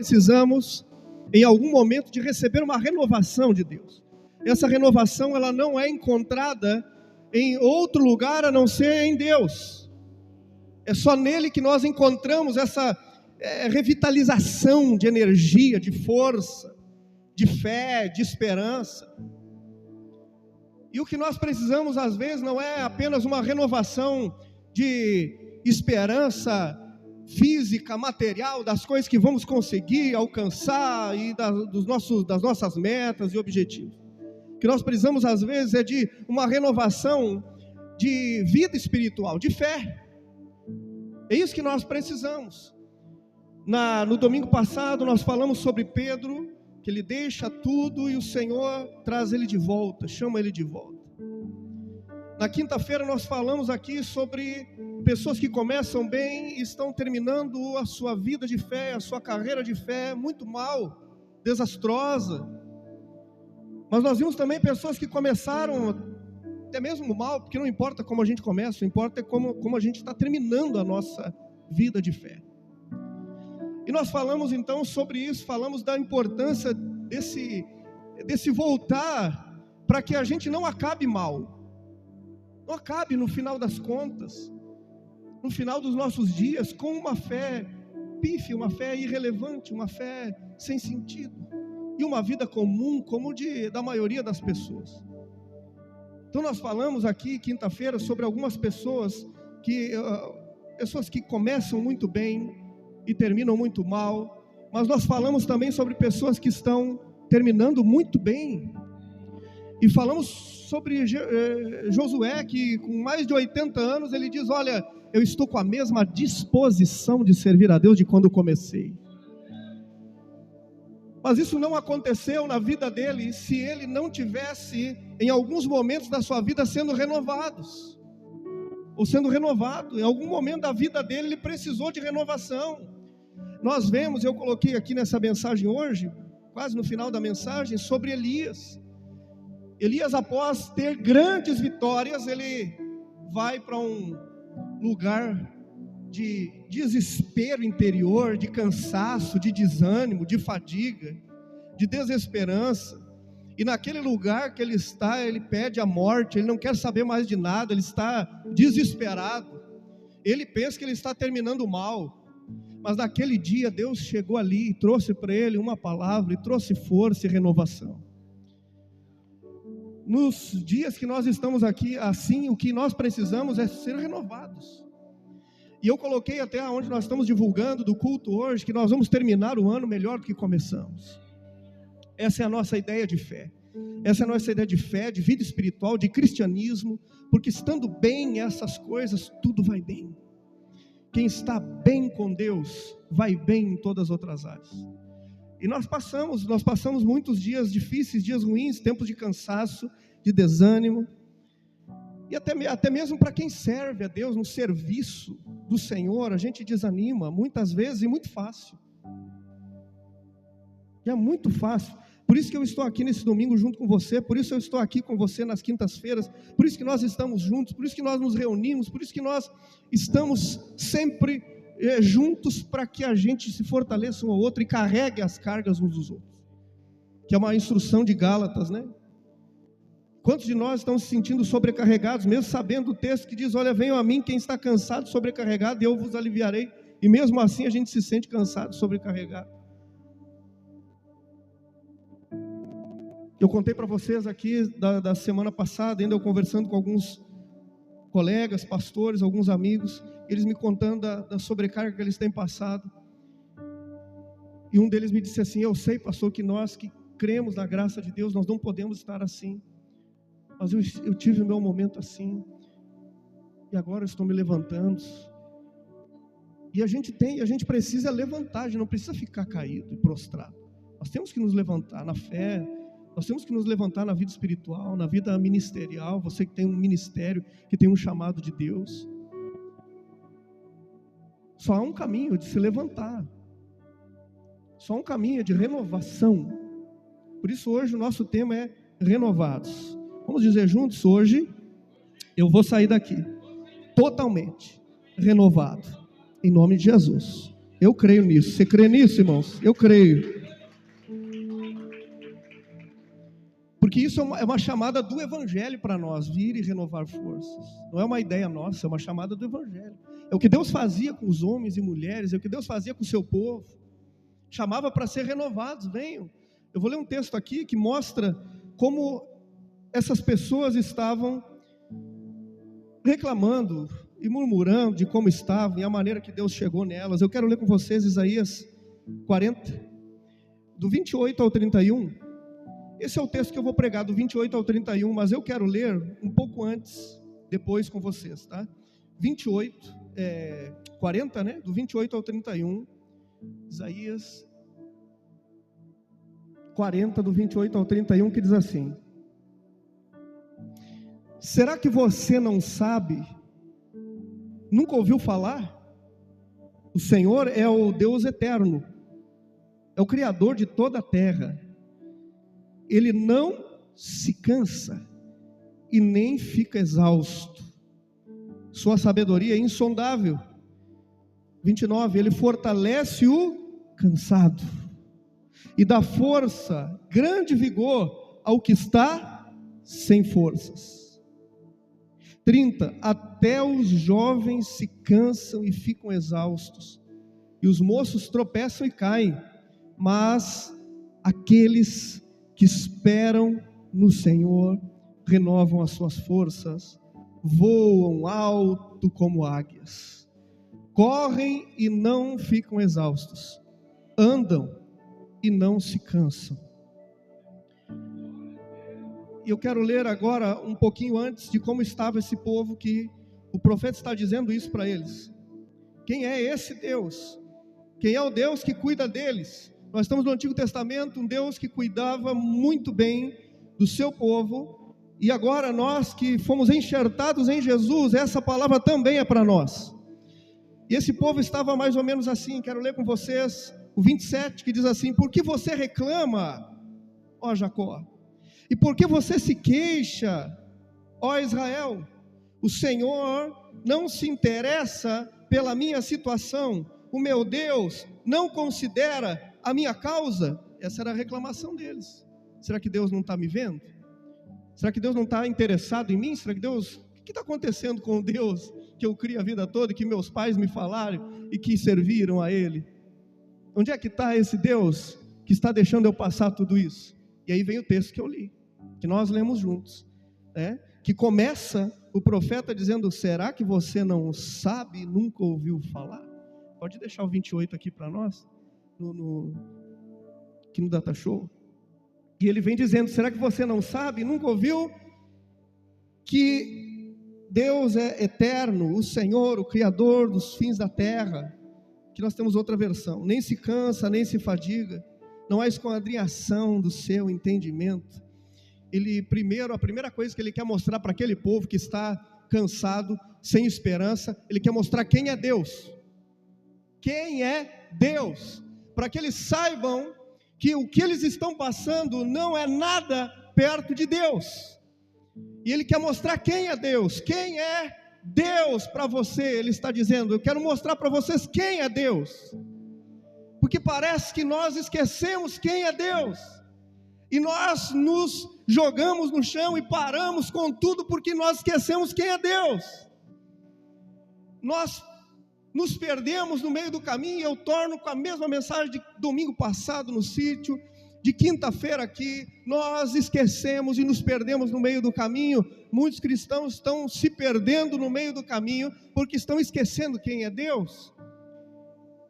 precisamos, em algum momento, de receber uma renovação de Deus. Essa renovação, ela não é encontrada em outro lugar a não ser em Deus. É só nele que nós encontramos essa revitalização de energia, de força, de fé, de esperança. E o que nós precisamos, às vezes, não é apenas uma renovação de esperança física, material, das coisas que vamos conseguir alcançar e das nossas metas e objetivos. O que nós precisamos, às vezes, é de uma renovação de vida espiritual, de fé. É isso que nós precisamos. No domingo passado, nós falamos sobre Pedro, que ele deixa tudo e o Senhor traz ele de volta, chama ele de volta. Na quinta-feira nós falamos aqui sobre pessoas que começam bem e estão terminando a sua vida de fé, a sua carreira de fé muito mal, desastrosa. Mas nós vimos também pessoas que começaram até mesmo mal, porque não importa como a gente começa, o importa é como a gente está terminando a nossa vida de fé. E nós falamos então sobre isso, falamos da importância desse voltar, para que a gente não acabe mal, não acabe no final das contas, no final dos nossos dias, com uma fé pífia, uma fé irrelevante, uma fé sem sentido, e uma vida comum como da maioria das pessoas. Então nós falamos aqui quinta-feira sobre algumas pessoas que começam muito bem e terminam muito mal, mas nós falamos também sobre pessoas que estão terminando muito bem, e falamos sobre Josué, que com mais de 80 anos, ele diz: olha, eu estou com a mesma disposição de servir a Deus de quando comecei. Mas isso não aconteceu na vida dele, se ele não tivesse, em alguns momentos da sua vida, sendo renovado. Em algum momento da vida dele, ele precisou de renovação. Nós vemos, eu coloquei aqui nessa mensagem hoje, quase no final da mensagem, sobre Elias. Elias, após ter grandes vitórias, ele vai para um lugar de desespero interior, de cansaço, de desânimo, de fadiga, de desesperança. E naquele lugar que ele está, ele pede a morte, ele não quer saber mais de nada, ele está desesperado. Ele pensa que ele está terminando mal. Mas naquele dia Deus chegou ali e trouxe para ele uma palavra, e trouxe força e renovação. Nos dias que nós estamos aqui, assim, o que nós precisamos é ser renovados. E eu coloquei até onde nós estamos divulgando do culto hoje, que nós vamos terminar o ano melhor do que começamos. Essa é a nossa ideia de fé. Essa é a nossa ideia de fé, de vida espiritual, de cristianismo, porque estando bem essas coisas, tudo vai bem. Quem está bem com Deus, vai bem em todas as outras áreas. E nós passamos muitos dias difíceis, dias ruins, tempos de cansaço, de desânimo. E até mesmo para quem serve a Deus no serviço do Senhor, a gente desanima muitas vezes e muito fácil. E é muito fácil. Por isso que eu estou aqui nesse domingo junto com você, por isso eu estou aqui com você nas quintas-feiras, por isso que nós estamos juntos, por isso que nós nos reunimos, por isso que nós estamos sempre juntos, para que a gente se fortaleça um ao outro e carregue as cargas uns dos outros, que é uma instrução de Gálatas, né? Quantos de nós estamos se sentindo sobrecarregados, mesmo sabendo o texto que diz: olha, venham a mim quem está cansado, sobrecarregado, e eu vos aliviarei. E mesmo assim a gente se sente cansado, sobrecarregado. Eu contei para vocês aqui da semana passada, ainda eu conversando com alguns colegas, pastores, alguns amigos, eles me contando da sobrecarga que eles têm passado. E um deles me disse assim: eu sei, pastor, que nós que cremos na graça de Deus, nós não podemos estar assim. Mas eu tive o meu momento assim, e agora eu estou me levantando. E a gente precisa levantar, a gente não precisa ficar caído e prostrado. Nós temos que nos levantar na fé, nós temos que nos levantar na vida espiritual, na vida ministerial. Você que tem um ministério, que tem um chamado de Deus, só há um caminho de se levantar, só há um caminho de renovação. Por isso hoje o nosso tema é renovados. Vamos dizer juntos: hoje eu vou sair daqui totalmente renovado, em nome de Jesus. Eu creio nisso. Você crê nisso, irmãos? Eu creio. Porque isso é uma chamada do Evangelho para nós, vir e renovar forças. Não é uma ideia nossa, é uma chamada do Evangelho. É o que Deus fazia com os homens e mulheres, é o que Deus fazia com o seu povo. Chamava para ser renovados, venham. Eu vou ler um texto aqui que mostra como essas pessoas estavam reclamando e murmurando de como estavam e a maneira que Deus chegou nelas. Eu quero ler com vocês Isaías 40, do 28 ao 31. Esse é o texto que eu vou pregar, do 28 ao 31, mas eu quero ler um pouco antes, depois com vocês, tá? 40, né? Do 28 ao 31, Isaías 40, do 28 ao 31, que diz assim: será que você não sabe? Nunca ouviu falar? O Senhor é o Deus eterno, é o Criador de toda a terra. Ele não se cansa e nem fica exausto. Sua sabedoria é insondável. 29, ele fortalece o cansado e dá força, grande vigor ao que está sem forças. 30, até os jovens se cansam e ficam exaustos, e os moços tropeçam e caem, mas aqueles que esperam no Senhor renovam as suas forças, voam alto como águias, correm e não ficam exaustos, andam e não se cansam. E eu quero ler agora um pouquinho antes de como estava esse povo, que o profeta está dizendo isso para eles. Quem é esse Deus? Quem é o Deus que cuida deles? Nós estamos no Antigo Testamento, um Deus que cuidava muito bem do seu povo, e agora nós que fomos enxertados em Jesus, essa palavra também é para nós. E esse povo estava mais ou menos assim. Quero ler com vocês o 27, que diz assim: por que você reclama, ó Jacó? E por que você se queixa, ó Israel? O Senhor não se interessa pela minha situação, o meu Deus não considera a minha causa. Essa era a reclamação deles. Será que Deus não está me vendo? Será que Deus não está interessado em mim? Será que Deus... O que está acontecendo com Deus que eu criei a vida toda e que meus pais me falaram e que serviram a Ele? Onde é que está esse Deus que está deixando eu passar tudo isso? E aí vem o texto que eu li, que nós lemos juntos, né? Que começa o profeta dizendo: será que você não sabe, nunca ouviu falar? Pode deixar o 28 aqui para nós, aqui no Data Show. E ele vem dizendo: será que você não sabe, nunca ouviu, que Deus é eterno, o Senhor, o Criador dos fins da terra? Que nós temos outra versão: nem se cansa, nem se fadiga, não há esquadrinhação do seu entendimento. A primeira coisa que ele quer mostrar para aquele povo que está cansado, sem esperança, ele quer mostrar quem é Deus. Quem é Deus? Para que eles saibam que o que eles estão passando não é nada perto de Deus. E ele quer mostrar quem é Deus. Quem é Deus para você? Ele está dizendo: eu quero mostrar para vocês quem é Deus. Porque parece que nós esquecemos quem é Deus, e nós nos jogamos no chão e paramos com tudo porque nós esquecemos quem é Deus. Nós nos perdemos no meio do caminho. Eu torno com a mesma mensagem de domingo passado no sítio, de quinta-feira aqui. Nós esquecemos e nos perdemos no meio do caminho. Muitos cristãos estão se perdendo no meio do caminho porque estão esquecendo quem é Deus.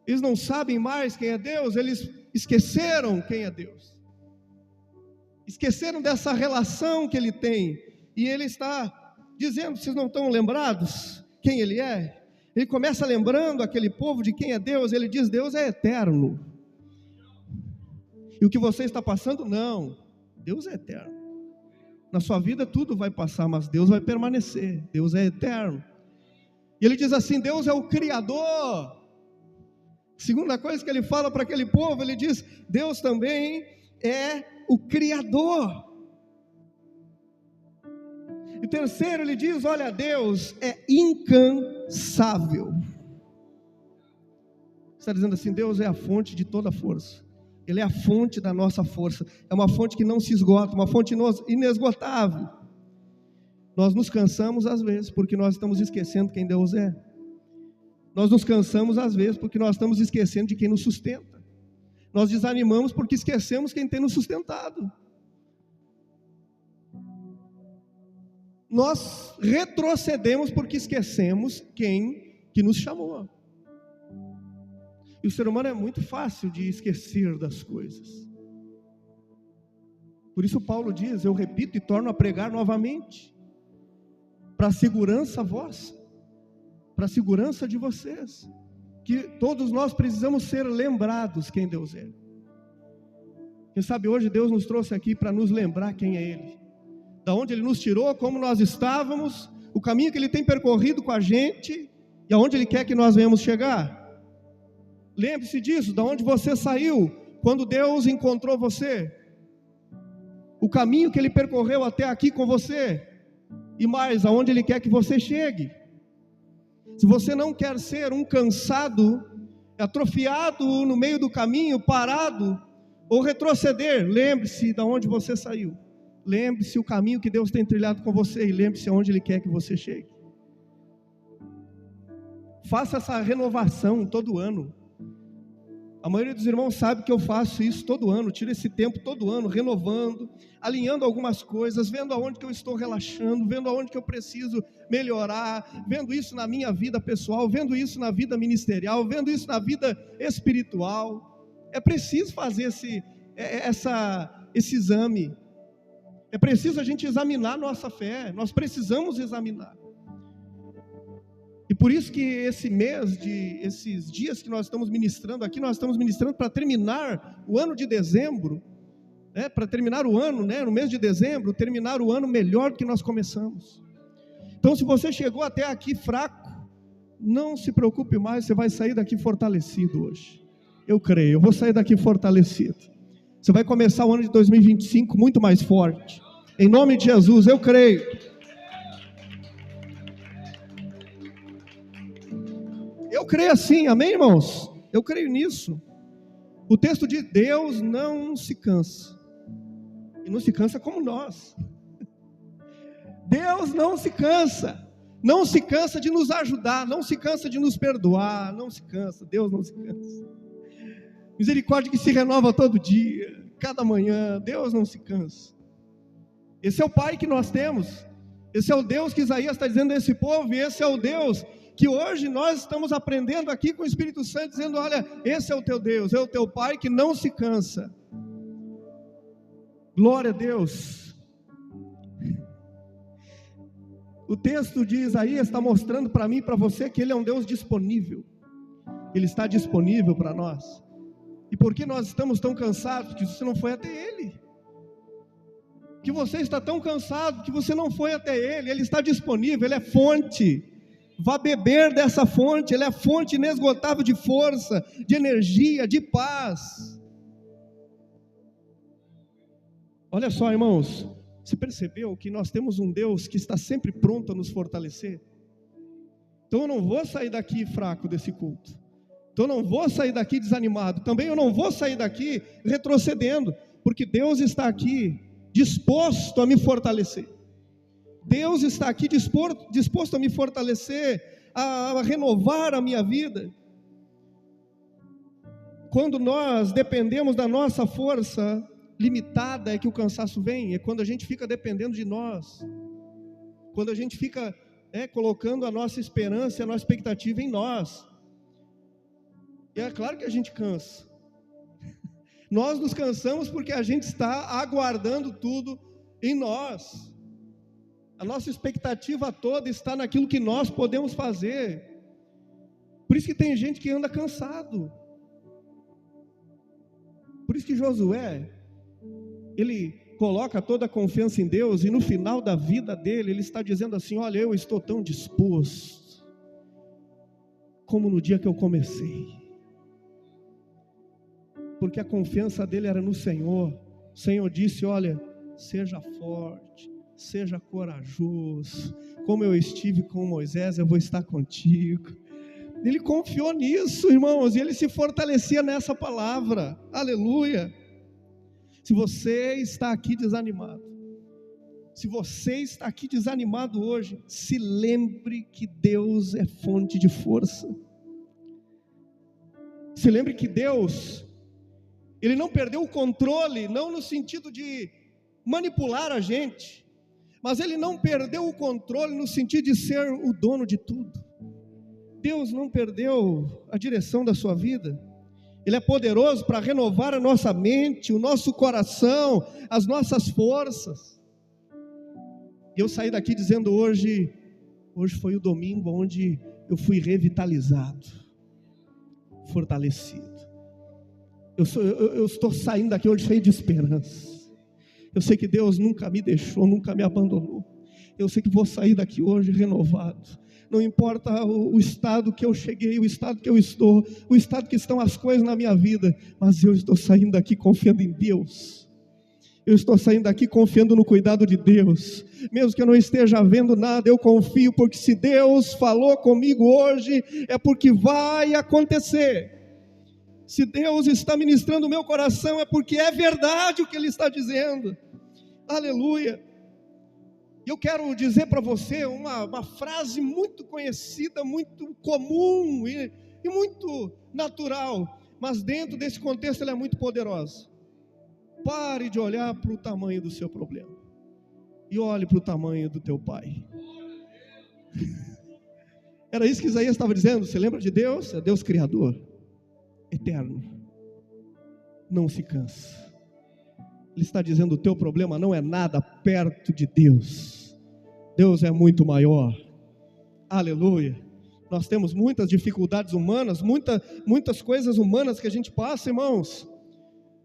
Eles não sabem mais quem é Deus, eles esqueceram quem é Deus. Esqueceram dessa relação que Ele tem. E Ele está dizendo: vocês não estão lembrados quem Ele é? Ele começa lembrando aquele povo de quem é Deus. Ele diz: Deus é eterno. E o que você está passando, não. Deus é eterno. Na sua vida tudo vai passar, mas Deus vai permanecer. Deus é eterno. E Ele diz assim: Deus é o Criador. Segunda coisa que Ele fala para aquele povo, Ele diz: Deus também é o Criador. E terceiro, Ele diz: olha, Deus é incansável. está dizendo assim: Deus é a fonte de toda força. Ele é a fonte da nossa força. É uma fonte que não se esgota, uma fonte inesgotável. Nós nos cansamos às vezes porque nós estamos esquecendo quem Deus é. Nós nos cansamos às vezes porque nós estamos esquecendo de quem nos sustenta. Nós desanimamos porque esquecemos quem tem nos sustentado. Nós retrocedemos porque esquecemos quem que nos chamou. E o ser humano é muito fácil de esquecer das coisas. Por isso Paulo diz, eu repito e torno a pregar novamente, para a segurança vossa, para a segurança de vocês, que todos nós precisamos ser lembrados quem Deus é. Quem sabe hoje Deus nos trouxe aqui para nos lembrar quem é Ele, da onde Ele nos tirou, como nós estávamos, o caminho que Ele tem percorrido com a gente e aonde Ele quer que nós venhamos chegar. Lembre-se disso, da onde você saiu, quando Deus encontrou você, o caminho que Ele percorreu até aqui com você, e mais, aonde Ele quer que você chegue. Se você não quer ser um cansado, atrofiado no meio do caminho, parado, ou retroceder, lembre-se da onde você saiu, lembre-se o caminho que Deus tem trilhado com você, e lembre-se aonde Ele quer que você chegue. Faça essa renovação todo ano. A maioria dos irmãos sabe que eu faço isso todo ano, tiro esse tempo todo ano, renovando, alinhando algumas coisas, vendo aonde que eu estou relaxando, vendo aonde que eu preciso melhorar, vendo isso na minha vida pessoal, vendo isso na vida ministerial, vendo isso na vida espiritual. É preciso fazer esse exame, é preciso a gente examinar nossa fé, nós precisamos examinar. E por isso que esses dias que nós estamos ministrando aqui, nós estamos ministrando para terminar o ano de dezembro, para terminar o ano, no mês de dezembro, terminar o ano melhor do que nós começamos. Então, se você chegou até aqui fraco, não se preocupe mais, você vai sair daqui fortalecido hoje. Eu creio, eu vou sair daqui fortalecido. Você vai começar o ano de 2025 muito mais forte. Em nome de Jesus, eu creio. Eu creio assim, amém, irmãos? Eu creio nisso. O texto diz: Deus não se cansa. E não se cansa como nós. Deus não se cansa. Não se cansa de nos ajudar. Não se cansa de nos perdoar. Não se cansa. Deus não se cansa. Misericórdia que se renova todo dia, cada manhã. Deus não se cansa. Esse é o Pai que nós temos. Esse é o Deus que Isaías está dizendo a esse povo. E esse é o Deus que hoje nós estamos aprendendo aqui com o Espírito Santo, dizendo: olha, esse é o teu Deus, é o teu Pai que não se cansa. Glória a Deus. O texto de Isaías está mostrando para mim e para você que Ele é um Deus disponível. Ele está disponível para nós. E por que nós estamos tão cansados? Que você não foi até Ele. Que você está tão cansado que você não foi até Ele. Ele está disponível, Ele é fonte. Vá beber dessa fonte, Ele é a fonte inesgotável de força, de energia, de paz. Olha só, irmãos, você percebeu que nós temos um Deus que está sempre pronto a nos fortalecer? Então eu não vou sair daqui fraco desse culto, então eu não vou sair daqui desanimado, também eu não vou sair daqui retrocedendo, porque Deus está aqui disposto a me fortalecer. Deus está aqui disposto a me fortalecer, a renovar a minha vida. Quando nós dependemos da nossa força limitada, é que o cansaço vem. É quando a gente fica dependendo de nós, quando a gente fica colocando a nossa esperança, a nossa expectativa em nós. E é claro que a gente cansa. Nós nos cansamos porque a gente está aguardando tudo em nós. A nossa expectativa toda está naquilo que nós podemos fazer. Por isso que tem gente que anda cansado. Por isso que Josué, ele coloca toda a confiança em Deus, e no final da vida dele, ele está dizendo assim: olha, eu estou tão disposto, como no dia que eu comecei. Porque a confiança dele era no Senhor. O Senhor disse: olha, seja forte, seja corajoso, como eu estive com Moisés, eu vou estar contigo. Ele confiou nisso, irmãos, e ele se fortalecia nessa palavra. Aleluia. Se você está aqui desanimado, se você está aqui desanimado hoje, se lembre que Deus é fonte de força. Se lembre que Deus, Ele não perdeu o controle, não no sentido de manipular a gente, mas Ele não perdeu o controle no sentido de ser o dono de tudo. Deus não perdeu a direção da sua vida. Ele é poderoso para renovar a nossa mente, o nosso coração, as nossas forças. E eu saí daqui dizendo hoje foi o domingo onde eu fui revitalizado, fortalecido. Eu estou saindo daqui hoje cheio de esperança. Eu sei que Deus nunca me deixou, nunca me abandonou. Eu sei que vou sair daqui hoje renovado. Não importa o estado que eu cheguei, o estado que eu estou, o estado que estão as coisas na minha vida, mas eu estou saindo daqui confiando em Deus. Eu estou saindo daqui confiando no cuidado de Deus. Mesmo que eu não esteja vendo nada, eu confio, porque se Deus falou comigo hoje, é porque vai acontecer. Se Deus está ministrando o meu coração, é porque é verdade o que Ele está dizendo. Aleluia. Eu quero dizer para você uma frase muito conhecida, muito comum e muito natural, mas dentro desse contexto ela é muito poderosa. Pare de olhar para o tamanho do seu problema e olhe para o tamanho do teu Pai. Era isso que Isaías estava dizendo. Você lembra de Deus? É Deus Criador, eterno, não se cansa. Ele está dizendo: o teu problema não é nada perto de Deus. Deus é muito maior. Aleluia. Nós temos muitas dificuldades humanas, muitas coisas humanas que a gente passa, irmãos,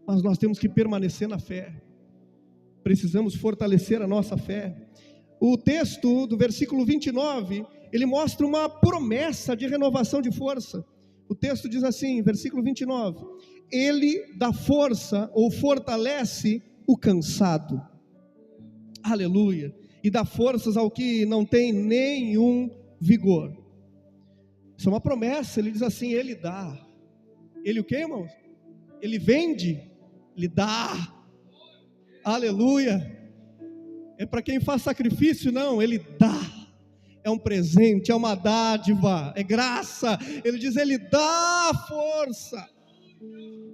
mas nós temos que permanecer na fé. Precisamos fortalecer a nossa fé. O texto do versículo 29, ele mostra uma promessa de renovação de força. O texto diz assim, versículo 29: Ele dá força ou fortalece o cansado. Aleluia. E dá forças ao que não tem nenhum vigor. Isso é uma promessa. Ele diz assim: Ele dá. Ele o que, irmãos? Ele vende, Ele dá. Aleluia. É para quem faz sacrifício? Não, Ele dá. É um presente, é uma dádiva, é graça. Ele diz: Ele dá força.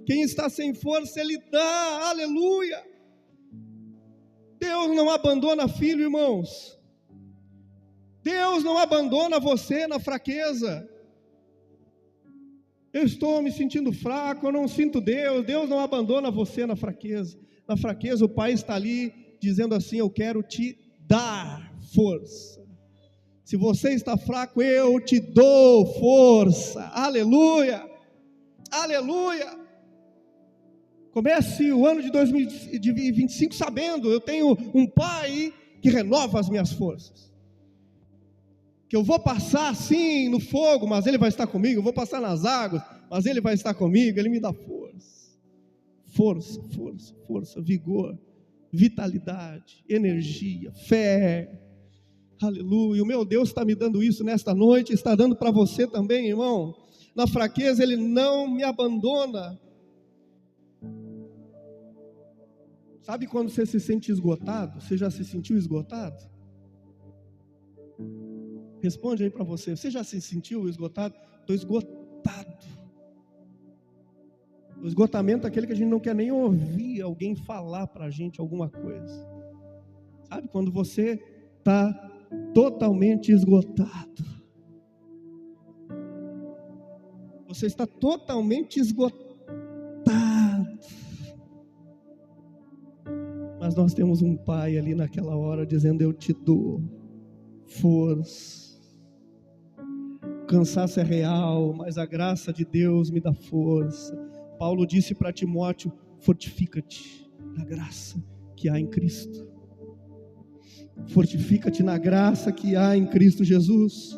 Quem está sem força, Ele dá. Aleluia. Deus não abandona filho, irmãos. Deus não abandona você na fraqueza. Eu estou me sentindo fraco, eu não sinto Deus. Deus não abandona você na fraqueza. Na fraqueza o Pai está ali dizendo assim: eu quero te dar força. Se você está fraco, eu te dou força. Aleluia. Aleluia. Comece o ano de 2025 sabendo: eu tenho um Pai que renova as minhas forças. Que eu vou passar sim no fogo, mas Ele vai estar comigo. Eu vou passar nas águas, mas Ele vai estar comigo. Ele me dá força. Força, força, força, vigor, vitalidade, energia, fé. Aleluia. O meu Deus está me dando isso nesta noite, está dando para você também, irmão. Na fraqueza Ele não me abandona. Sabe quando você se sente esgotado? Você já se sentiu esgotado? Responde aí para você. Você já se sentiu esgotado? Estou esgotado. O esgotamento é aquele que a gente não quer nem ouvir alguém falar para a gente alguma coisa. Sabe quando você está totalmente esgotado? Você está totalmente esgotado. Mas nós temos um Pai ali naquela hora dizendo: eu te dou força. O cansaço é real, mas a graça de Deus me dá força. Paulo disse para Timóteo: fortifica-te na graça que há em Cristo. Fortifica-te na graça que há em Cristo Jesus.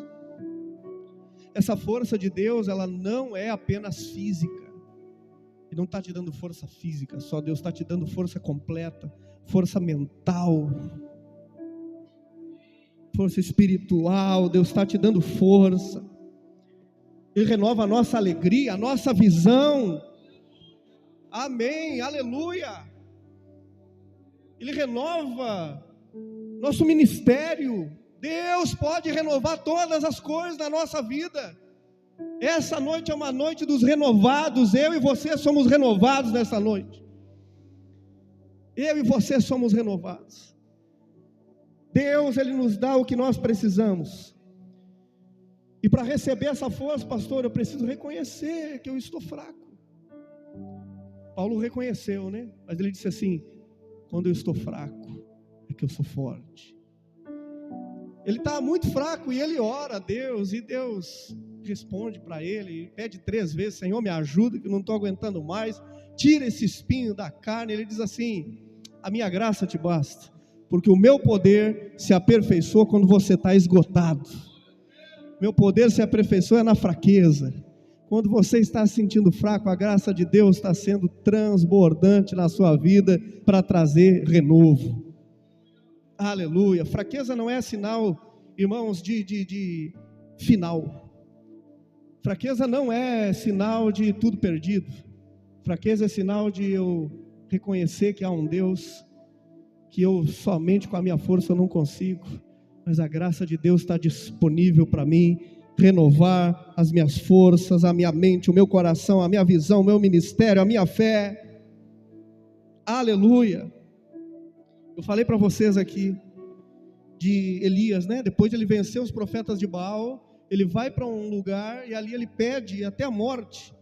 Essa força de Deus, ela não é apenas física. Ele não está te dando força física só, Deus está te dando força completa, força mental, força espiritual. Deus está te dando força. Ele renova a nossa alegria, a nossa visão. Amém, aleluia. Ele renova nosso ministério. Deus pode renovar todas as coisas na nossa vida. Essa noite é uma noite dos renovados. Eu e você somos renovados nessa noite. Eu e você somos renovados. Deus, Ele nos dá o que nós precisamos. E para receber essa força, pastor, eu preciso reconhecer que eu estou fraco. Paulo reconheceu, né? Mas ele disse assim: quando eu estou fraco, é que eu sou forte. Ele está muito fraco e ele ora a Deus, e Deus responde para ele, pede 3 vezes: Senhor, me ajuda, que eu não estou aguentando mais, tira esse espinho da carne. Ele diz assim: a minha graça te basta, porque o meu poder se aperfeiçoa quando você está esgotado. Meu poder se aperfeiçoa na fraqueza. Quando você está se sentindo fraco, a graça de Deus está sendo transbordante na sua vida para trazer renovo. Aleluia. Fraqueza não é sinal, irmãos, de final. Fraqueza não é sinal de tudo perdido. Fraqueza é sinal de eu reconhecer que há um Deus, que eu somente com a minha força eu não consigo, mas a graça de Deus está disponível para mim, renovar as minhas forças, a minha mente, o meu coração, a minha visão, o meu ministério, a minha fé. Aleluia. Eu falei para vocês aqui de Elias, né? Depois de ele vencer os profetas de Baal, ele vai para um lugar e ali ele pede até a morte.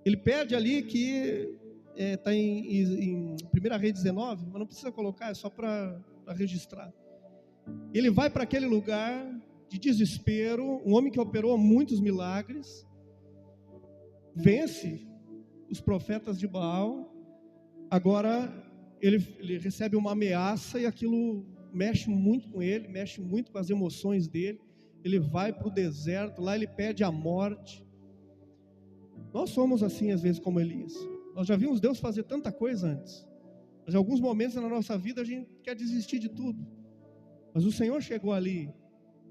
Ele pede ali que está em 1 Reis 19, mas não precisa colocar, é só para registrar. Ele vai para aquele lugar de desespero, um homem que operou muitos milagres, vence os profetas de Baal. Agora ele recebe uma ameaça e aquilo mexe muito com ele, mexe muito com as emoções dele. Ele vai para o deserto, lá ele pede a morte. Nós somos assim às vezes como Elias. Nós já vimos Deus fazer tanta coisa antes, mas em alguns momentos na nossa vida a gente quer desistir de tudo. Mas o Senhor chegou ali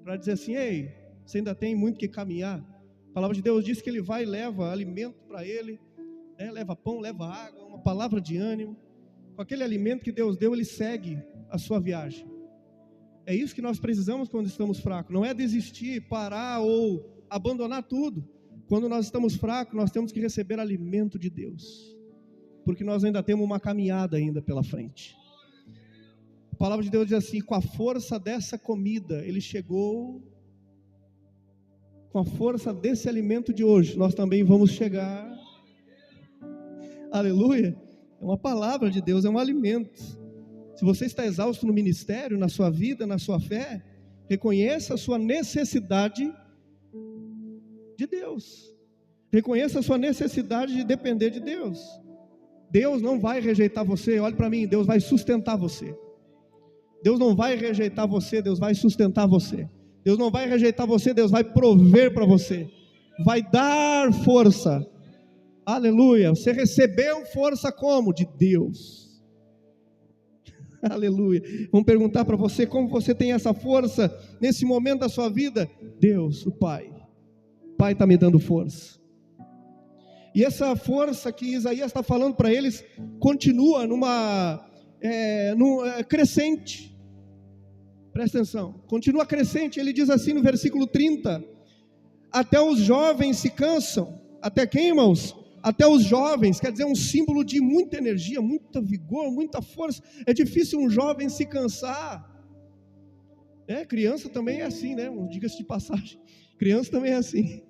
para dizer assim: ei, você ainda tem muito que caminhar. A palavra de Deus diz que Ele vai e leva alimento para ele, né? Leva pão, leva água, uma palavra de ânimo. Com aquele alimento que Deus deu, Ele segue a sua viagem. É isso que nós precisamos quando estamos fracos. Não é desistir, parar ou abandonar tudo. Quando nós estamos fracos, nós temos que receber alimento de Deus, porque nós ainda temos uma caminhada ainda pela frente. A palavra de Deus diz assim: com a força dessa comida, Ele chegou, com a força desse alimento de hoje, nós também vamos chegar. Aleluia. É uma palavra de Deus, é um alimento. Se você está exausto no ministério, na sua vida, na sua fé, reconheça a sua necessidade de Deus. Reconheça a sua necessidade de depender de Deus. Deus não vai rejeitar você. Olhe para mim, Deus vai sustentar você. Deus não vai rejeitar você, Deus vai sustentar você. Deus não vai rejeitar você, Deus vai prover para você. Vai dar força. Aleluia. Você recebeu força como? De Deus. Aleluia. Vamos perguntar para você como você tem essa força nesse momento da sua vida. Deus, o Pai. O Pai está me dando força. E essa força que Isaías está falando para eles continua crescente. Presta atenção. Continua crescente. Ele diz assim no versículo 30: até os jovens se cansam. Até quem, irmãos? Até os jovens. Quer dizer, um símbolo de muita energia, muito vigor, muita força. É difícil um jovem se cansar. Criança também é assim, né? Diga-se de passagem. Criança também é assim.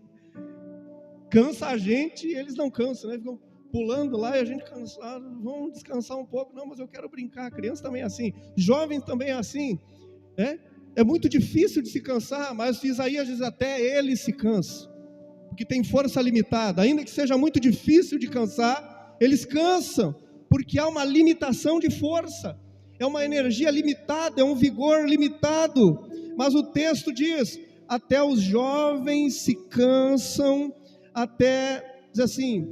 Cansa a gente e eles não cansam, né? Ficam pulando lá e a gente cansado. Vamos descansar um pouco. Não, mas eu quero brincar. Criança também é assim. Jovens também é assim. É muito difícil de se cansar, mas Isaías diz: até eles se cansam, porque tem força limitada. Ainda que seja muito difícil de cansar, eles cansam, porque há uma limitação de força, é uma energia limitada, é um vigor limitado. Mas o texto diz: até os jovens se cansam, diz assim,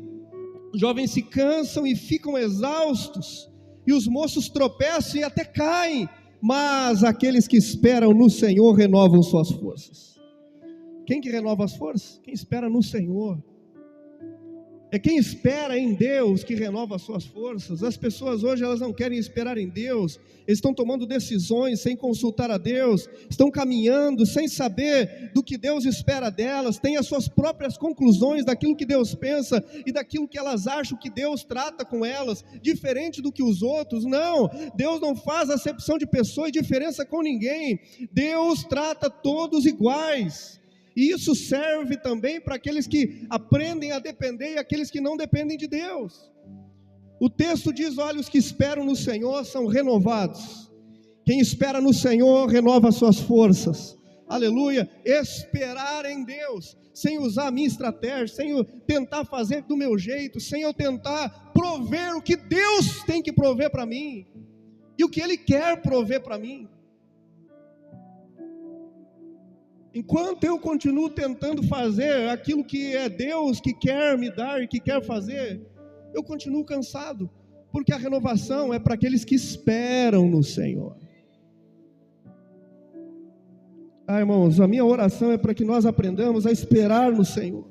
os jovens se cansam e ficam exaustos, e os moços tropeçam e até caem, mas aqueles que esperam no Senhor renovam suas forças. Quem que renova as forças? Quem espera no Senhor. É quem espera em Deus que renova as suas forças. As pessoas hoje, elas não querem esperar em Deus, eles estão tomando decisões sem consultar a Deus, estão caminhando sem saber do que Deus espera delas, têm as suas próprias conclusões daquilo que Deus pensa e daquilo que elas acham que Deus trata com elas, diferente do que os outros. Não, Deus não faz acepção de pessoa e diferença com ninguém, Deus trata todos iguais. E isso serve também para aqueles que aprendem a depender e aqueles que não dependem de Deus. O texto diz: olha, os que esperam no Senhor são renovados. Quem espera no Senhor renova as suas forças. Aleluia. Esperar em Deus, sem usar a minha estratégia, sem eu tentar fazer do meu jeito, sem eu tentar prover o que Deus tem que prover para mim e o que Ele quer prover para mim. Enquanto eu continuo tentando fazer aquilo que é Deus que quer me dar e que quer fazer, eu continuo cansado, porque a renovação é para aqueles que esperam no Senhor. Irmãos, a minha oração é para que nós aprendamos a esperar no Senhor.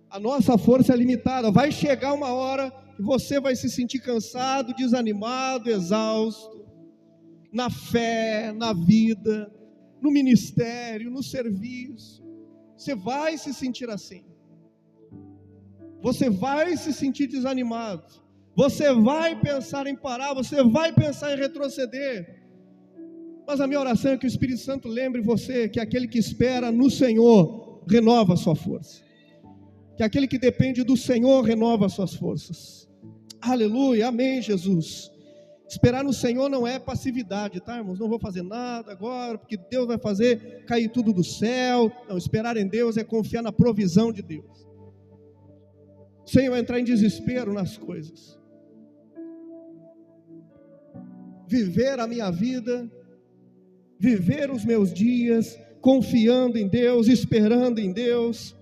A nossa força é limitada, vai chegar uma hora que você vai se sentir cansado, desanimado, exausto, na fé, na vida, no ministério, no serviço. Você vai se sentir assim, você vai se sentir desanimado, você vai pensar em parar, você vai pensar em retroceder. Mas a minha oração é que o Espírito Santo lembre você que aquele que espera no Senhor renova a sua força, que aquele que depende do Senhor renova as suas forças. Aleluia, amém, Jesus. Esperar no Senhor não é passividade, tá, irmãos? Não vou fazer nada agora, porque Deus vai fazer cair tudo do céu. Não, esperar em Deus é confiar na provisão de Deus, sem eu entrar em desespero nas coisas. Viver a minha vida, viver os meus dias, confiando em Deus, esperando em Deus,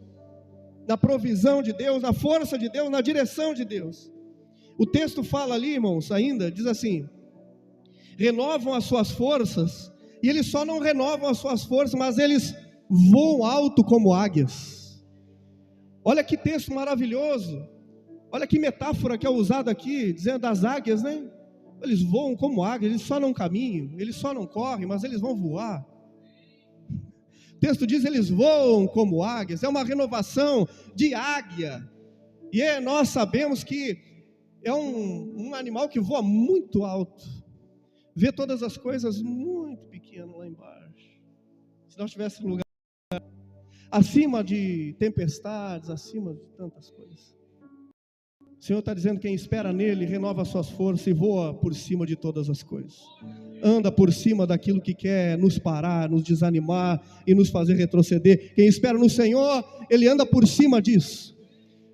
na provisão de Deus, na força de Deus, na direção de Deus. O texto fala ali, irmãos, ainda, diz assim: renovam as suas forças, e eles só não renovam as suas forças, mas eles voam alto como águias. Olha que texto maravilhoso, olha que metáfora que é usada aqui, dizendo das águias, né? Eles voam como águias, eles só não caminham, eles só não correm, mas eles vão voar. O texto diz: eles voam como águias, é uma renovação de águia, e nós sabemos que é um animal que voa muito alto, vê todas as coisas muito pequenas lá embaixo. Se nós tivéssemos lugar acima de tempestades, acima de tantas coisas, o Senhor está dizendo: quem espera nele renova suas forças e voa por cima de todas as coisas, anda por cima daquilo que quer nos parar, nos desanimar e nos fazer retroceder. Quem espera no Senhor, ele anda por cima disso.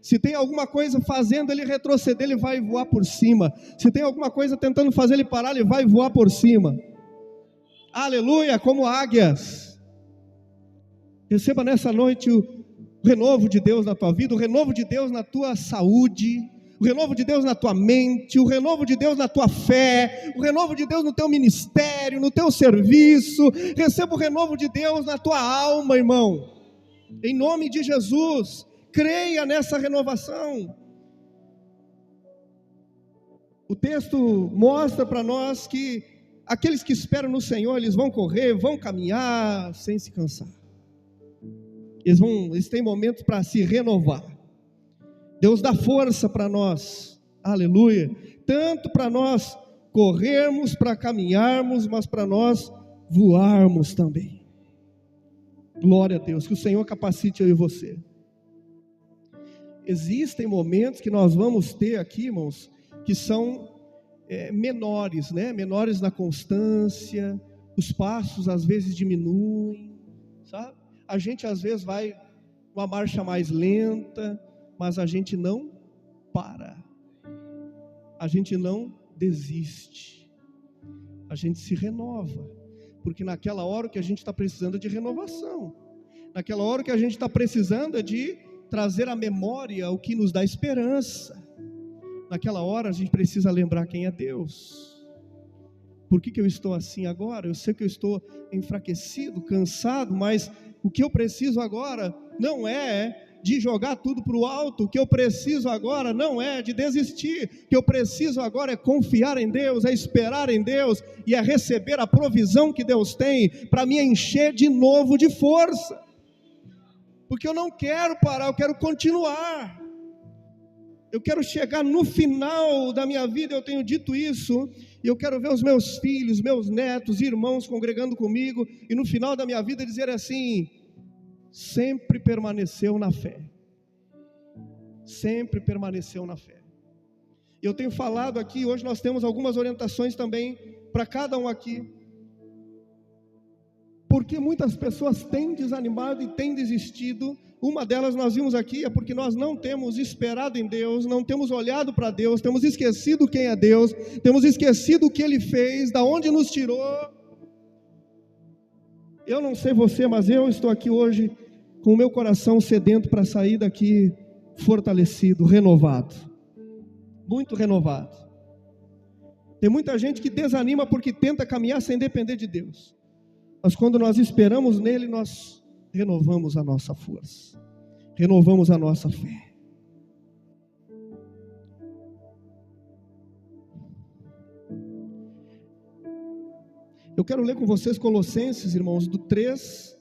Se tem alguma coisa fazendo ele retroceder, ele vai voar por cima. Se tem alguma coisa tentando fazer ele parar, ele vai voar por cima. Aleluia, como águias. Receba nessa noite o renovo de Deus na tua vida, o renovo de Deus na tua saúde, o renovo de Deus na tua mente, o renovo de Deus na tua fé, o renovo de Deus no teu ministério, no teu serviço. Receba o renovo de Deus na tua alma, irmão, em nome de Jesus. Creia nessa renovação. O texto mostra para nós que aqueles que esperam no Senhor, eles vão correr, vão caminhar sem se cansar. Eles têm momentos para se renovar. Deus dá força para nós, aleluia, tanto para nós corrermos, para caminharmos, mas para nós voarmos também. Glória a Deus, que o Senhor capacite eu e você. Existem momentos que nós vamos ter aqui, irmãos, que são menores, né? Menores na constância, os passos às vezes diminuem, sabe? A gente às vezes vai uma marcha mais lenta, mas a gente não para, a gente não desiste, a gente se renova, porque naquela hora o que a gente está precisando é de renovação, naquela hora o que a gente está precisando é de trazer à memória o que nos dá esperança. Naquela hora a gente precisa lembrar quem é Deus. Por que eu estou assim agora? Eu sei que eu estou enfraquecido, cansado, mas O que eu preciso agora não é de jogar tudo para o alto. O que eu preciso agora não é de desistir. O que eu preciso agora é confiar em Deus, é esperar em Deus e é receber a provisão que Deus tem para me encher de novo de força. Porque eu não quero parar, eu quero continuar. Eu quero chegar no final da minha vida, eu tenho dito isso, e eu quero ver os meus filhos, meus netos, irmãos congregando comigo, e no final da minha vida dizer assim: sempre permaneceu na fé. Sempre permaneceu na fé. Eu tenho falado aqui, hoje nós temos algumas orientações também para cada um aqui. Porque muitas pessoas têm desanimado e têm desistido. Uma delas nós vimos aqui, é porque nós não temos esperado em Deus, não temos olhado para Deus, temos esquecido quem é Deus, temos esquecido o que Ele fez, da onde nos tirou. Eu não sei você, mas eu estou aqui hoje com o meu coração sedento para sair daqui fortalecido, renovado, muito renovado. Tem muita gente que desanima porque tenta caminhar sem depender de Deus, mas quando nós esperamos nele, nós renovamos a nossa força, renovamos a nossa fé. Eu quero ler com vocês Colossenses, irmãos, do 3,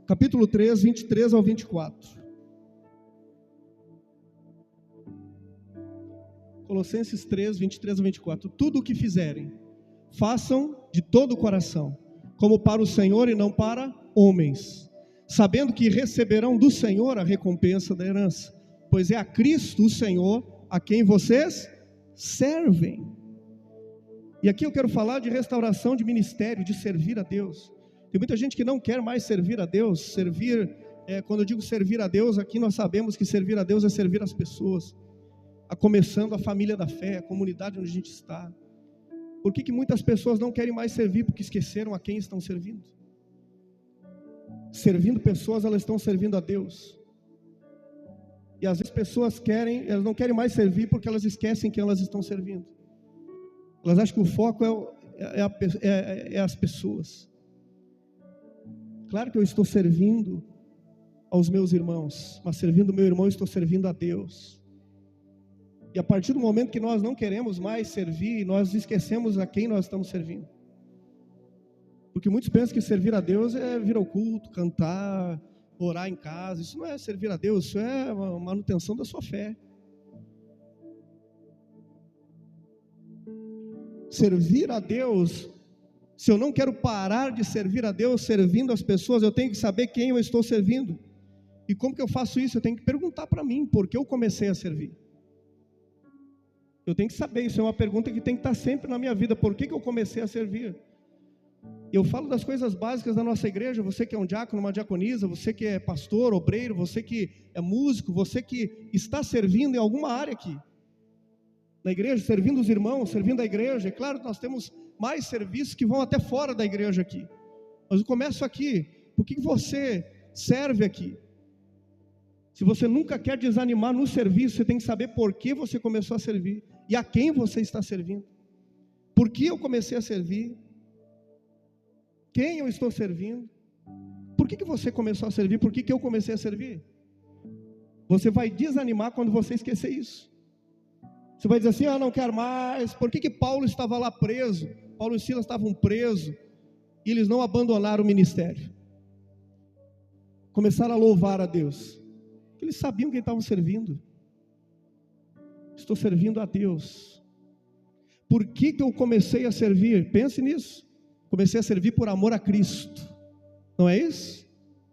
capítulo 3, 23 ao 24. Colossenses 3, 23 ao 24. Tudo o que fizerem, façam de todo o coração, como para o Senhor e não para homens, sabendo que receberão do Senhor a recompensa da herança, pois é a Cristo o Senhor a quem vocês servem. E aqui eu quero falar de restauração de ministério, de servir a Deus. Tem muita gente que não quer mais servir a Deus. Quando eu digo servir a Deus, aqui nós sabemos que servir a Deus é servir as pessoas, começando a família da fé, a comunidade onde a gente está. Por que muitas pessoas não querem mais servir? Porque esqueceram a quem estão servindo. Servindo pessoas, elas estão servindo a Deus. E às vezes pessoas elas não querem mais servir porque elas esquecem quem elas estão servindo. Elas acham que o foco é as pessoas. Claro que eu estou servindo aos meus irmãos, mas servindo o meu irmão, eu estou servindo a Deus. E a partir do momento que nós não queremos mais servir, nós esquecemos a quem nós estamos servindo. Porque muitos pensam que servir a Deus é vir ao culto, cantar, orar em casa. Isso não é servir a Deus, isso é a manutenção da sua fé. Servir a Deus, se eu não quero parar de servir a Deus servindo as pessoas, eu tenho que saber quem eu estou servindo. E como que eu faço isso? Eu tenho que perguntar para mim, por que eu comecei a servir? Eu tenho que saber, isso é uma pergunta que tem que estar sempre na minha vida, por que eu comecei a servir? Eu falo das coisas básicas da nossa igreja, você que é um diácono, uma diaconisa, você que é pastor, obreiro, você que é músico, você que está servindo em alguma área aqui na igreja, servindo os irmãos, servindo a igreja. É claro que nós temos mais serviços que vão até fora da igreja aqui, mas eu começo aqui. Por que você serve aqui? Se você nunca quer desanimar no serviço, você tem que saber por que você começou a servir e a quem você está servindo. Por que eu comecei a servir? Quem eu estou servindo? Por que você começou a servir? Por que eu comecei a servir? Você vai desanimar quando você esquecer isso. Você vai dizer assim: não quero mais. Por que Paulo estava lá preso? Paulo e Silas estavam presos e eles não abandonaram o ministério. Começaram a louvar a Deus. Eles sabiam quem estavam servindo. Estou servindo a Deus. Por que eu comecei a servir? Pense nisso. Comecei a servir por amor a Cristo. Não é isso?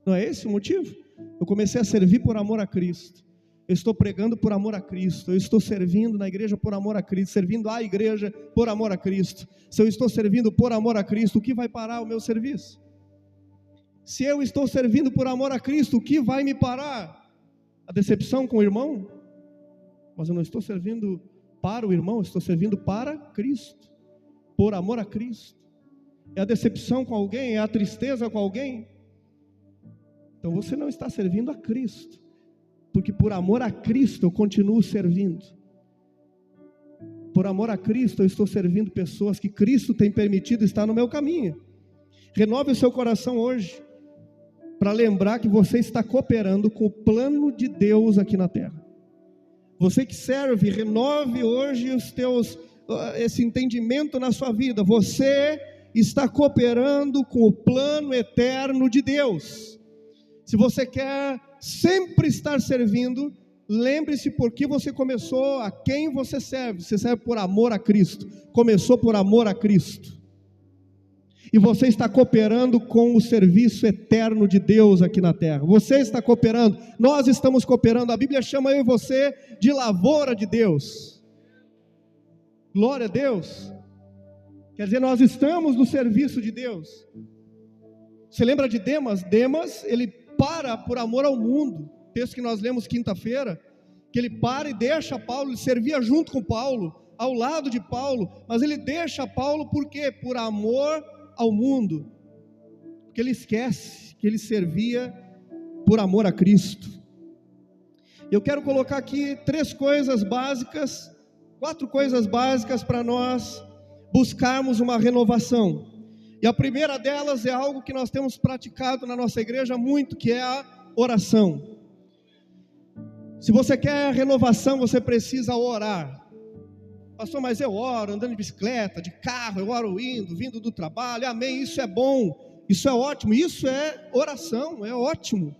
Não é esse o motivo? Eu comecei a servir por amor a Cristo. Eu estou pregando por amor a Cristo. Eu estou servindo na igreja por amor a Cristo. Servindo a igreja por amor a Cristo. Se eu estou servindo por amor a Cristo, o que vai parar o meu serviço? Se eu estou servindo por amor a Cristo, o que vai me parar? A decepção com o irmão? Mas eu não estou servindo para o irmão, eu estou servindo para Cristo, por amor a Cristo. É a decepção com alguém? É a tristeza com alguém? Então você não está servindo a Cristo, porque por amor a Cristo eu continuo servindo. Por amor a Cristo eu estou servindo pessoas que Cristo tem permitido estar no meu caminho. Renove o seu coração hoje. para lembrar que você está cooperando com o plano de Deus aqui na terra. Você que serve, renove hoje esse entendimento na sua vida. Você está cooperando com o plano eterno de Deus. Se você quer sempre estar servindo, lembre-se por que você começou, a quem você serve. Você serve por amor a Cristo. Começou por amor a Cristo. E você está cooperando com o serviço eterno de Deus aqui na terra. Você está cooperando, nós estamos cooperando. A Bíblia chama eu e você de lavoura de Deus. Glória a Deus. Quer dizer, nós estamos no serviço de Deus. Você lembra de Demas? Demas, ele para por amor ao mundo. Texto que nós lemos quinta-feira, que ele para e deixa Paulo, ele servia junto com Paulo, ao lado de Paulo, mas ele deixa Paulo por quê? Por amor ao mundo, porque ele esquece que ele servia por amor a Cristo. Eu quero colocar aqui 4 coisas básicas para nós buscarmos uma renovação. E a primeira delas é algo que nós temos praticado na nossa igreja muito, que é a oração. Se você quer renovação, você precisa orar. Pastor, mas eu oro andando de bicicleta, de carro, eu oro vindo do trabalho, amém, isso é bom, isso é ótimo, isso é oração, é ótimo.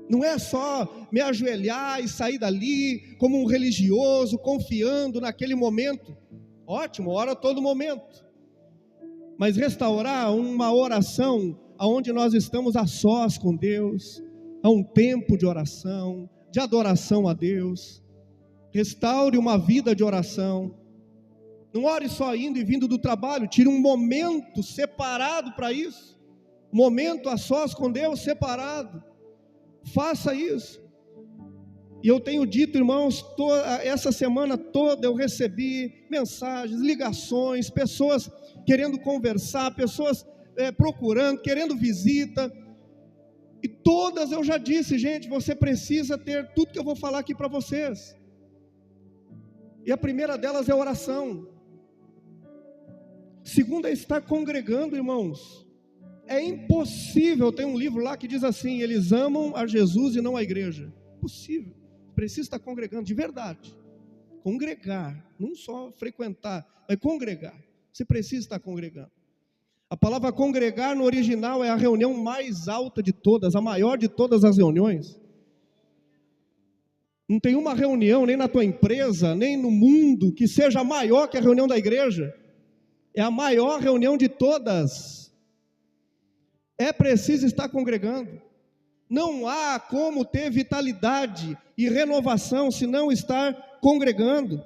Não é só me ajoelhar e sair dali como um religioso, confiando naquele momento. Ótimo, ora a todo momento. Mas restaurar uma oração onde nós estamos a sós com Deus, a um tempo de oração, de adoração a Deus. Restaure uma vida de oração. Não ore só indo e vindo do trabalho. Tire um momento separado para isso. Momento a sós com Deus separado. Faça isso. E eu tenho dito, irmãos, essa semana toda eu recebi mensagens, ligações, pessoas querendo conversar, pessoas procurando, querendo visita. E todas eu já disse, gente, você precisa ter tudo que eu vou falar aqui para vocês. E a primeira delas é oração. Segunda é estar congregando, irmãos. É impossível, tem um livro lá que diz assim, eles amam a Jesus e não a igreja. Impossível, precisa estar congregando de verdade. Congregar, não só frequentar, mas congregar. Você precisa estar congregando. A palavra congregar no original é a reunião mais alta de todas, a maior de todas as reuniões. Não tem uma reunião, nem na tua empresa, nem no mundo, que seja maior que a reunião da igreja. É a maior reunião de todas. É preciso estar congregando. Não há como ter vitalidade e renovação se não estar congregando.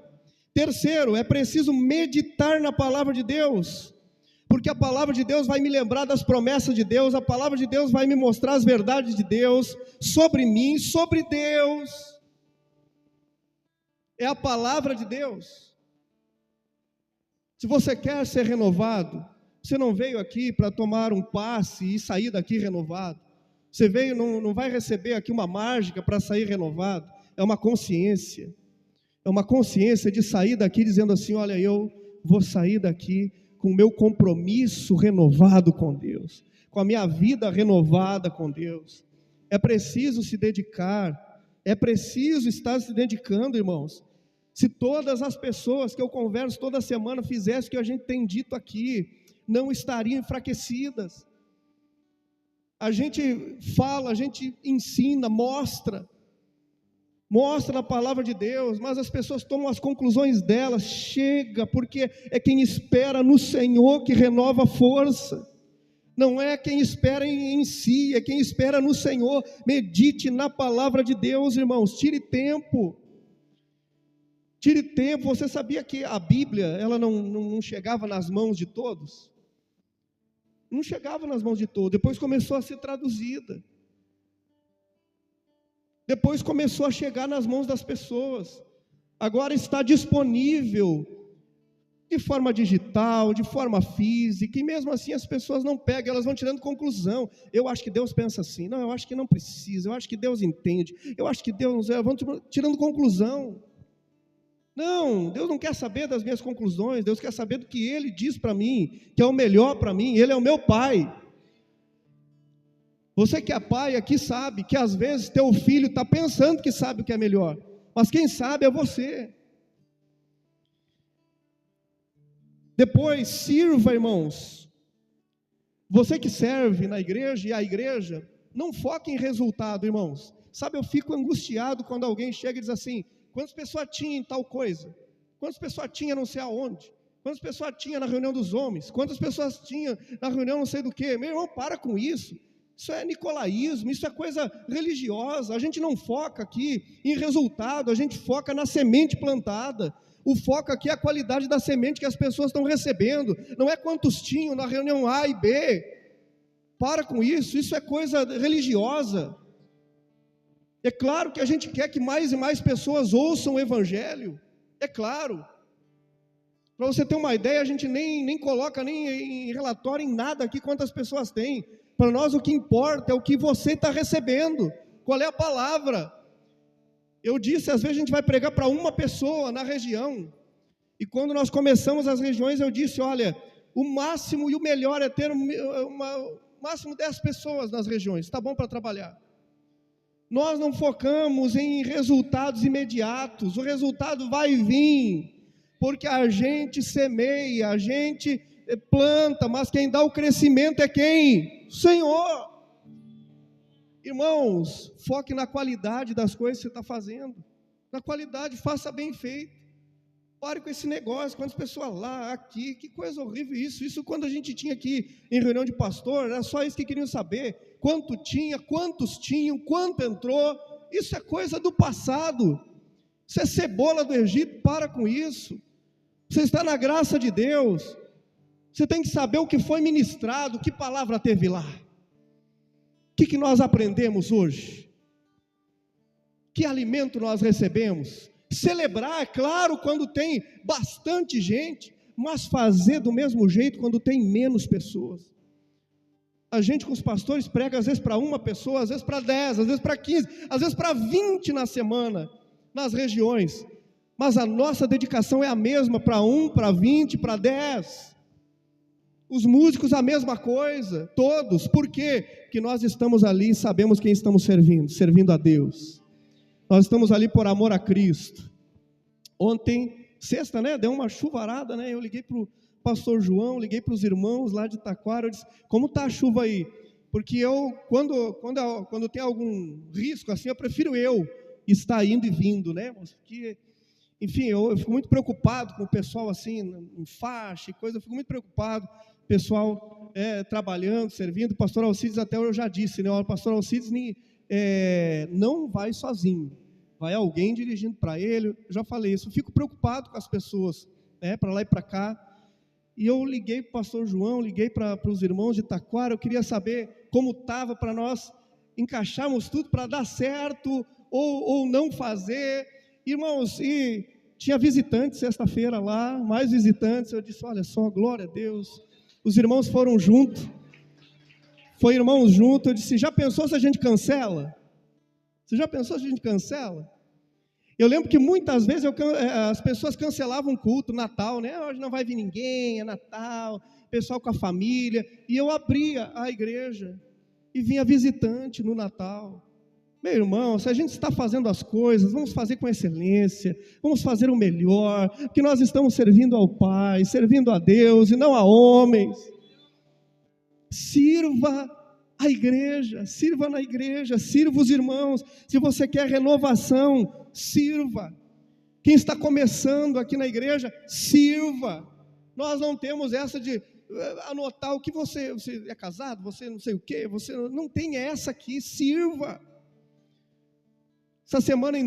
Terceiro, é preciso meditar na palavra de Deus. Porque a palavra de Deus vai me lembrar das promessas de Deus. A palavra de Deus vai me mostrar as verdades de Deus sobre mim, sobre Deus. É a palavra de Deus. Se você quer ser renovado, você não veio aqui para tomar um passe e sair daqui renovado. Você veio, não vai receber aqui uma mágica para sair renovado. É uma consciência. É uma consciência de sair daqui dizendo assim, olha, eu vou sair daqui com o meu compromisso renovado com Deus, com a minha vida renovada com Deus. É preciso se dedicar, é preciso estar se dedicando, irmãos. Se todas as pessoas que eu converso toda semana fizessem o que a gente tem dito aqui, não estariam enfraquecidas. A gente fala, a gente ensina, mostra a palavra de Deus, mas as pessoas tomam as conclusões delas, chega, porque é quem espera no Senhor que renova a força. Não é quem espera em si, é quem espera no Senhor. Medite na palavra de Deus, irmãos, tire tempo. Tire tempo. Você sabia que a Bíblia, ela não chegava nas mãos de todos? Não chegava nas mãos de todos, depois começou a ser traduzida. Depois começou a chegar nas mãos das pessoas. Agora está disponível de forma digital, de forma física, e mesmo assim as pessoas não pegam, elas vão tirando conclusão. Eu acho que Deus pensa assim, não, eu acho que não precisa, eu acho que Deus entende, eu acho que Deus, vão tirando conclusão. Não, Deus não quer saber das minhas conclusões, Deus quer saber do que Ele diz para mim, que é o melhor para mim. Ele é o meu Pai, Você que é pai aqui sabe que às vezes teu filho está pensando que sabe o que é melhor, mas quem sabe é você. Depois, sirva, irmãos. Você que serve na igreja e a igreja, não foque em resultado, irmãos. Sabe, eu fico angustiado quando alguém chega e diz assim: quantas pessoas tinha em tal coisa? Quantas pessoas tinha não sei aonde? Quantas pessoas tinha na reunião dos homens? Quantas pessoas tinha na reunião não sei do que? Meu irmão, para com isso. Isso é nicolaísmo, isso é coisa religiosa. A gente não foca aqui em resultado, a gente foca na semente plantada. O foco aqui é a qualidade da semente que as pessoas estão recebendo. Não é quantos tinham na reunião A e B. Para com isso, isso é coisa religiosa. É claro que a gente quer que mais e mais pessoas ouçam o Evangelho. É claro. Para você ter uma ideia, a gente nem coloca nem em relatório em nada aqui quantas pessoas tem. Para nós o que importa é o que você está recebendo. Qual é a palavra? Eu disse, às vezes a gente vai pregar para uma pessoa na região. E quando nós começamos as regiões, eu disse, olha, o máximo e o melhor é ter máximo 10 pessoas nas regiões. Está bom para trabalhar. Nós não focamos em resultados imediatos. O resultado vai vir. Porque a gente semeia, a gente planta, mas quem dá o crescimento é quem? O Senhor. Irmãos, foque na qualidade das coisas que você está fazendo. Na qualidade, faça bem feito. Pare com esse negócio, quantas pessoas lá, aqui, que coisa horrível isso. Isso quando a gente tinha aqui em reunião de pastor, era só isso que queriam saber. Quanto tinha, quantos tinham, quanto entrou. Isso é coisa do passado. Isso é cebola do Egito, para com isso. Você está na graça de Deus. Você tem que saber o que foi ministrado, que palavra teve lá. O que nós aprendemos hoje? Que alimento nós recebemos? Celebrar, é claro, quando tem bastante gente, mas fazer do mesmo jeito quando tem menos pessoas. A gente com os pastores prega às vezes para uma pessoa, às vezes para 10, às vezes para 15, às vezes para 20 na semana, nas regiões. Mas a nossa dedicação é a mesma para 1, para 20, para 10. Os músicos a mesma coisa, todos. Por quê? Porque nós estamos ali e sabemos quem estamos servindo a Deus. Nós estamos ali por amor a Cristo. Ontem, sexta, né, deu uma chuvarada, né, eu liguei para o pastor João, liguei para os irmãos lá de Taquara, eu disse, como está a chuva aí? Porque eu, quando tem algum risco assim, eu prefiro eu estar indo e vindo, né, porque... Enfim, eu fico muito preocupado com o pessoal assim, em faixa e coisa, eu fico muito preocupado, pessoal trabalhando, servindo. O pastor Alcides até eu já disse, né? O pastor Alcides não vai sozinho, vai alguém dirigindo para ele. Eu já falei isso, eu fico preocupado com as pessoas, para lá e para cá. E eu liguei para o pastor João, liguei para os irmãos de Taquara, eu queria saber como estava para nós encaixarmos tudo para dar certo ou não fazer. Irmãos, e tinha visitantes sexta-feira lá, mais visitantes. Eu disse, olha só, glória a Deus. Os irmãos foram juntos. Foi irmãos juntos. Eu disse, já pensou se a gente cancela? Você já pensou se a gente cancela? Eu lembro que muitas vezes as pessoas cancelavam o culto, Natal, né? Hoje não vai vir ninguém, é Natal, pessoal com a família. E eu abria a igreja e vinha visitante no Natal. Meu irmão, se a gente está fazendo as coisas, vamos fazer com excelência, vamos fazer o melhor, porque nós estamos servindo ao Pai, servindo a Deus e não a homens. Sirva a igreja, sirva na igreja, sirva os irmãos. Se você quer renovação, sirva. Quem está começando aqui na igreja, sirva. Nós não temos essa de anotar o que você é casado, você não sei o quê, você não tem essa aqui, sirva. Essa semana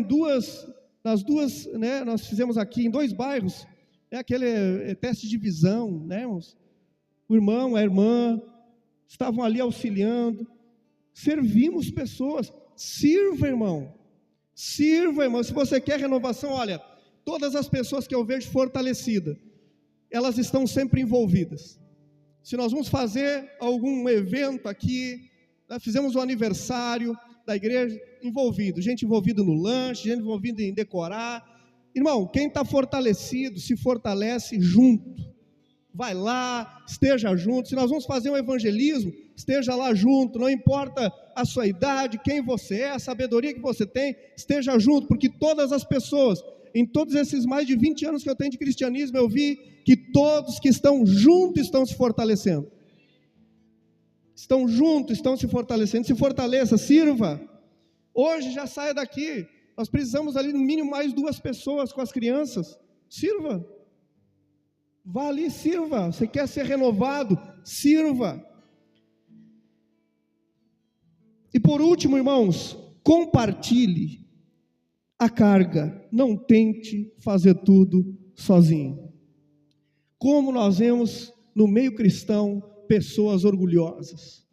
nas duas, né, nós fizemos aqui em 2 bairros, aquele teste de visão, né, irmãos? O irmão, a irmã, estavam ali auxiliando, servimos pessoas, sirva, irmão, se você quer renovação, olha, todas as pessoas que eu vejo fortalecidas, elas estão sempre envolvidas. Se nós vamos fazer algum evento aqui, nós fizemos um aniversário da igreja, gente envolvida no lanche, gente envolvida em decorar. Irmão, quem está fortalecido, se fortalece junto. vai lá, esteja junto. Se nós vamos fazer um evangelismo, esteja lá junto, não importa a sua idade, quem você é, a sabedoria que você tem, esteja junto, porque todas as pessoas, em todos esses mais de 20 anos que eu tenho de cristianismo, eu vi que todos que estão juntos estão se fortalecendo. Estão juntos, estão se fortalecendo. Se fortaleça, sirva. Hoje já saia daqui. Nós precisamos ali no mínimo mais 2 pessoas com as crianças. Sirva. Vá ali, sirva. Você quer ser renovado? Sirva. E por último, irmãos, compartilhe a carga. Não tente fazer tudo sozinho. Como nós vemos no meio cristão pessoas orgulhosas.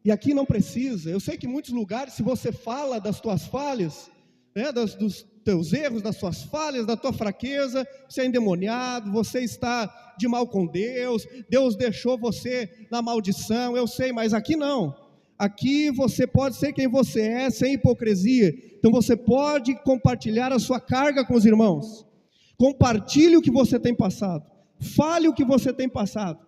E aqui não precisa. Eu sei que em muitos lugares, se você fala das tuas falhas, né, dos teus erros, das suas falhas, da tua fraqueza, você é endemoniado, você está de mal com Deus, Deus deixou você na maldição. Eu sei, mas aqui não. Aqui você pode ser quem você é, sem hipocrisia. Então você pode compartilhar a sua carga com os irmãos. Compartilhe o que você tem passado. Fale o que você tem passado.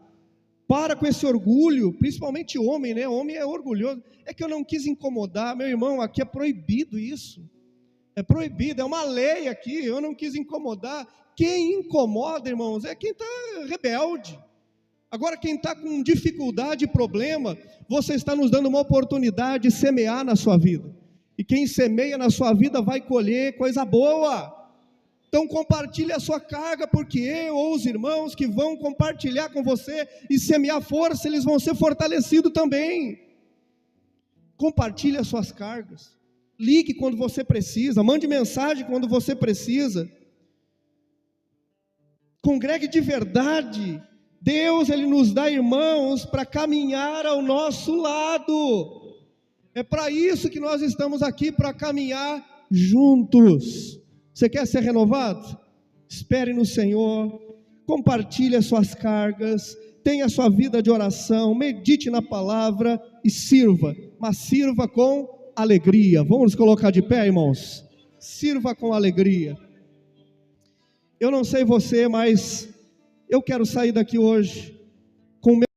Para com esse orgulho, principalmente homem, né? Homem é orgulhoso. É que eu não quis incomodar, meu irmão, aqui é proibido isso. É proibido, é uma lei aqui, eu não quis incomodar. Quem incomoda, irmãos, é quem está rebelde. Agora, quem está com dificuldade e problema, você está nos dando uma oportunidade de semear na sua vida. E quem semeia na sua vida vai colher coisa boa. Então compartilhe a sua carga, porque eu ou os irmãos que vão compartilhar com você e semear força, eles vão ser fortalecidos também. Compartilhe as suas cargas. Ligue quando você precisa, mande mensagem quando você precisa. Congregue de verdade. Deus, Ele nos dá irmãos para caminhar ao nosso lado. É para isso que nós estamos aqui, para caminhar juntos. Você quer ser renovado? Espere no Senhor, compartilhe as suas cargas, tenha a sua vida de oração, medite na palavra e sirva, mas sirva com alegria. Vamos nos colocar de pé, irmãos? Sirva com alegria. Eu não sei você, mas eu quero sair daqui hoje com o meu